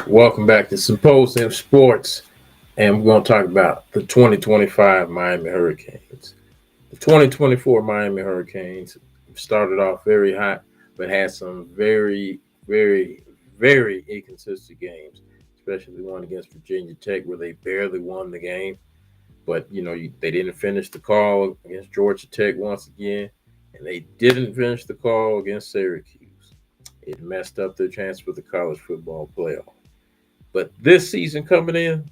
Welcome back to Symposium Sports, and we're going to talk about the 2025 Miami Hurricanes. The 2024 Miami Hurricanes started off very hot, but had some very inconsistent games, especially one against Virginia Tech where they barely won the game. But, they didn't finish the call against Georgia Tech once again, and they didn't finish the call against Syracuse. It messed up their chance for the college football playoff. But this season coming in,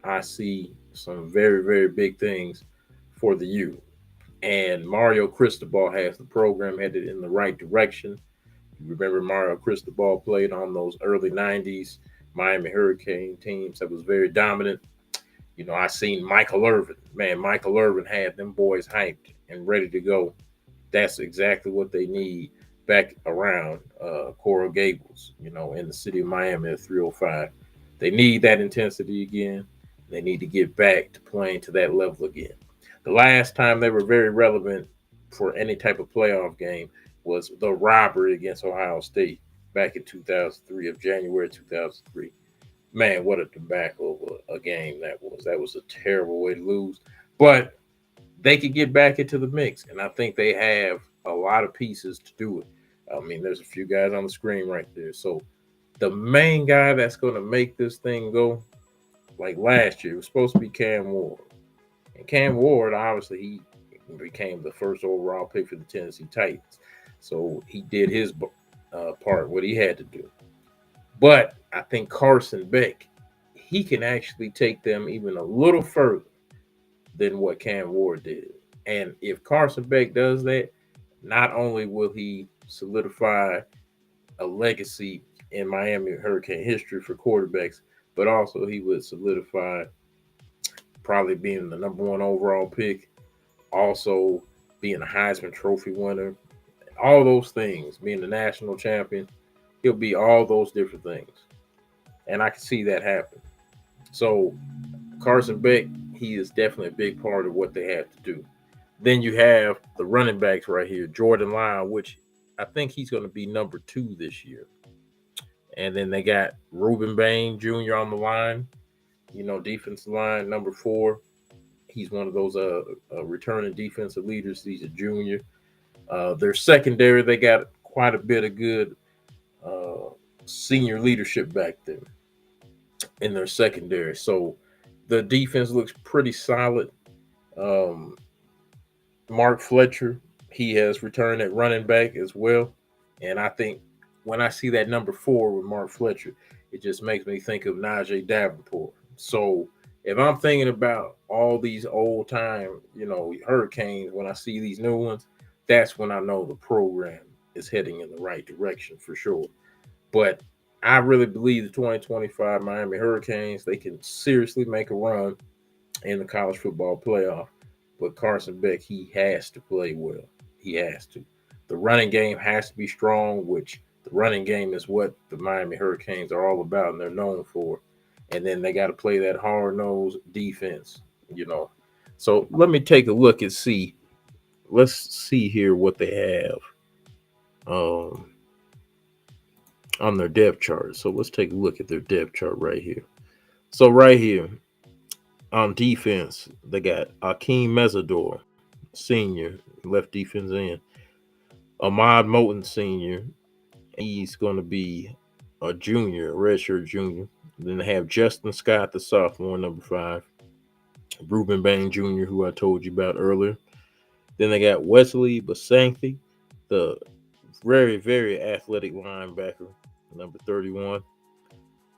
I see some very big things for the U. And Mario Cristobal has the program headed in the right direction. You remember Mario Cristobal played on those early 90s Miami Hurricane teams that was very dominant. I seen Michael Irvin. Man, Michael Irvin had them boys hyped and ready to go. That's exactly what they need back around Coral Gables, in the city of Miami at 305. They need that intensity again. They need to get back to playing to that level again. The last time they were very relevant for any type of playoff game was the robbery against Ohio State back in 2003 of January 2003. Man, what a debacle of a game that was. That was a terrible way to lose. But they could get back into the mix, and I think they have a lot of pieces to do it. I mean, there's a few guys on the screen right there. So the main guy that's going to make this thing go, like last year, it was supposed to be Cam Ward. And Cam Ward, obviously, he became the first overall pick for the Tennessee Titans. So he did his part, what he had to do. But I think Carson Beck, he can actually take them even a little further than what Cam Ward did. And if Carson Beck does that, not only will he solidify a legacy in Miami Hurricane history for quarterbacks, but also he would solidify probably being the number one overall pick, also being a Heisman Trophy winner, all those things, being the national champion. He'll be all those different things. And I can see that happen. So Carson Beck, he is definitely a big part of what they have to do. Then you have the running backs right here, Jordan Lyle, which I think he's going to be number 2 this year. And then they got Ruben Bain Jr. on the line, defensive line, number 4. He's one of those returning defensive leaders. He's a junior. Their secondary, they got quite a bit of good senior leadership back there in their secondary. So the defense looks pretty solid. Mark Fletcher, he has returned at running back as well. And I think when I see that number 4 with Mark Fletcher, it just makes me think of Najee Davenport. So if I'm thinking about all these old time, Hurricanes, when I see these new ones, that's when I know the program is heading in the right direction for sure. But I really believe the 2025 Miami Hurricanes, they can seriously make a run in the college football playoff. But Carson Beck, he has to play well. He has to. The running game has to be strong, which the running game is what the Miami Hurricanes are all about and they're known for. And then they got to play that hard-nosed defense, So let me take a look and see. Let's see here what they have on their depth chart. So let's take a look at their depth chart right here. So right here on defense, they got Akeem Mesidor, senior, left defense end. Ahmad Moten, senior. He's going to be a junior, a redshirt junior. Then they have Justin Scott, the sophomore, number 5. Ruben Bain Jr., who I told you about earlier. Then they got Wesley Basankthi, the very athletic linebacker, number 31.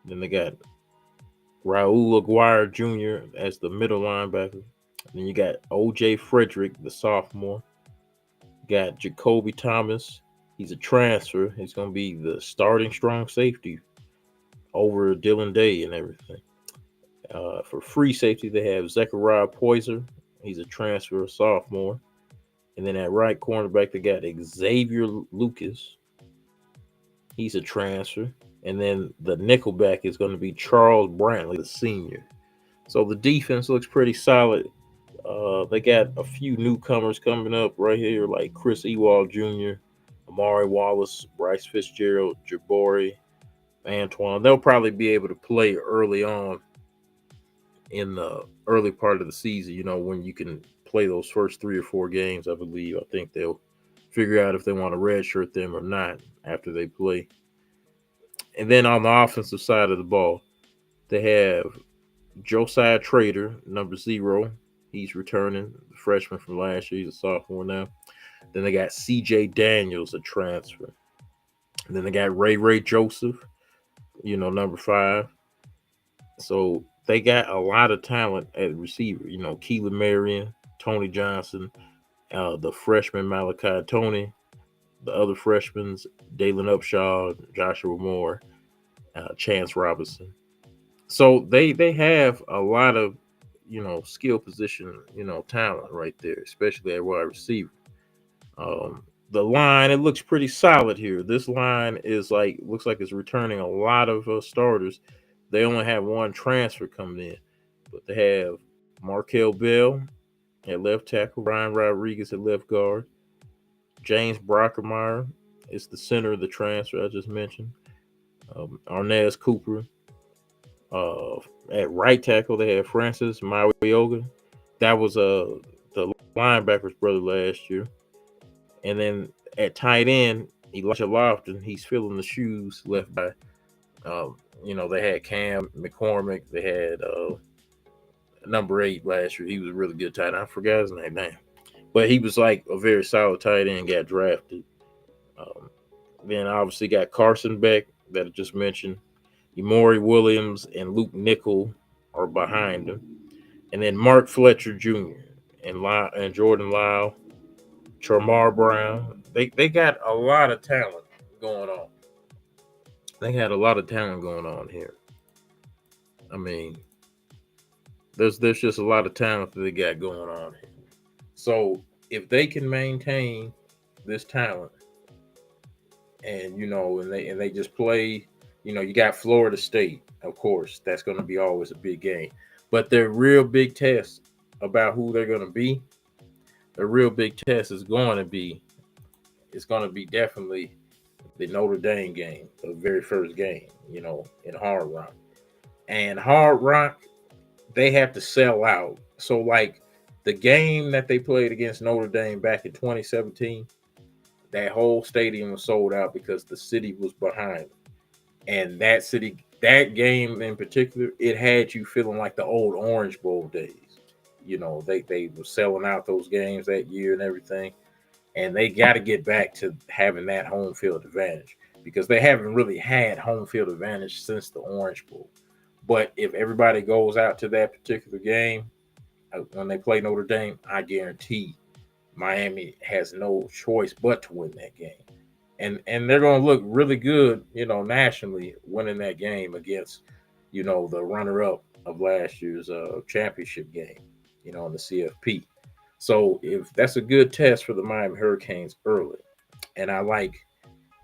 Then they got Raul Aguirre Jr. as the middle linebacker. Then you got O.J. Frederick, the sophomore. You got Jacoby Thomas. He's a transfer. He's going to be the starting strong safety over Dylan Day and everything. For free safety, they have Zechariah Poyser. He's a transfer, sophomore. And then at right cornerback, they got Xavier Lucas. He's a transfer. And then the nickelback is going to be Charles Brantley, the senior. So the defense looks pretty solid. They got a few newcomers coming up right here, like Chris Ewald Jr., Amari Wallace, Bryce Fitzgerald, Jabari Antoine. They'll probably be able to play early on in the early part of the season, when you can play those first 3 or 4 games, I believe. I think they'll figure out if they want to redshirt them or not after they play. And then on the offensive side of the ball, they have Josiah Trader, number 0. He's returning, the freshman from last year. He's a sophomore now. Then they got CJ Daniels, a transfer. And then they got Ray Joseph, number 5. So they got a lot of talent at receiver. Keelan Marion, Tony Johnson, the freshman Malachi Tony, the other freshmen, Dalen Upshaw, Joshua Moore, Chance Robinson. So they have a lot of skill position talent right there, especially at wide receiver. The line, it looks pretty solid here. This line looks like it's returning a lot of starters. They only have one transfer coming in, but they have Markel Bell at left tackle, Ryan Rodriguez at left guard, James Brockermeyer is the center of the transfer I just mentioned. Arnaz Cooper at right tackle. They have Francis Mawioga. That was the linebacker's brother last year. And then at tight end, Elijah Lofton, he's filling the shoes left by, they had Cam McCormick. They had number 8 last year. He was a really good tight end. I forgot his name now. But he was like a very solid tight end, got drafted. Then obviously got Carson Beck that I just mentioned. Emori Williams and Luke Nickel are behind him. And then Mark Fletcher Jr. and Jordan Lyle, Charmar Brown. They got a lot of talent going on. They had a lot of talent going on here. I mean, there's just a lot of talent that they got going on here. So if they can maintain this talent, and they just play, you got Florida State, of course, that's going to be always a big game. But their real big test about who they're going to be, the real big test is going to be definitely the Notre Dame game, the very first game, in Hard Rock. And Hard Rock, they have to sell out. So like the game that they played against Notre Dame back in 2017, that whole stadium was sold out because the city was behind them. And that game in particular, it had you feeling like the old Orange Bowl days. They were selling out those games that year and everything. And they got to get back to having that home field advantage because they haven't really had home field advantage since the Orange Bowl. But if everybody goes out to that particular game, when they play Notre Dame, I guarantee Miami has no choice but to win that game. And they're going to look really good, nationally winning that game against, the runner-up of last year's championship game, in the CFP. So if that's a good test for the Miami Hurricanes early, and I like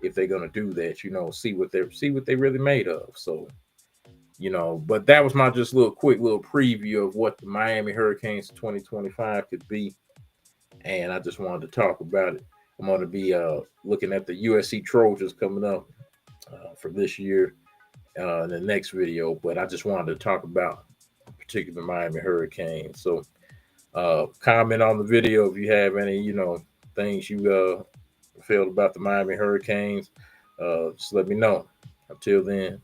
if they're going to do that, see what they really made of. So, but that was my just quick little preview of what the Miami Hurricanes 2025 could be. And I just wanted to talk about it. I'm going to be looking at the USC Trojans coming up for this year in the next video. But I just wanted to talk about particular Miami Hurricanes. So comment on the video if you have any, things you felt about the Miami Hurricanes. Just let me know. Until then,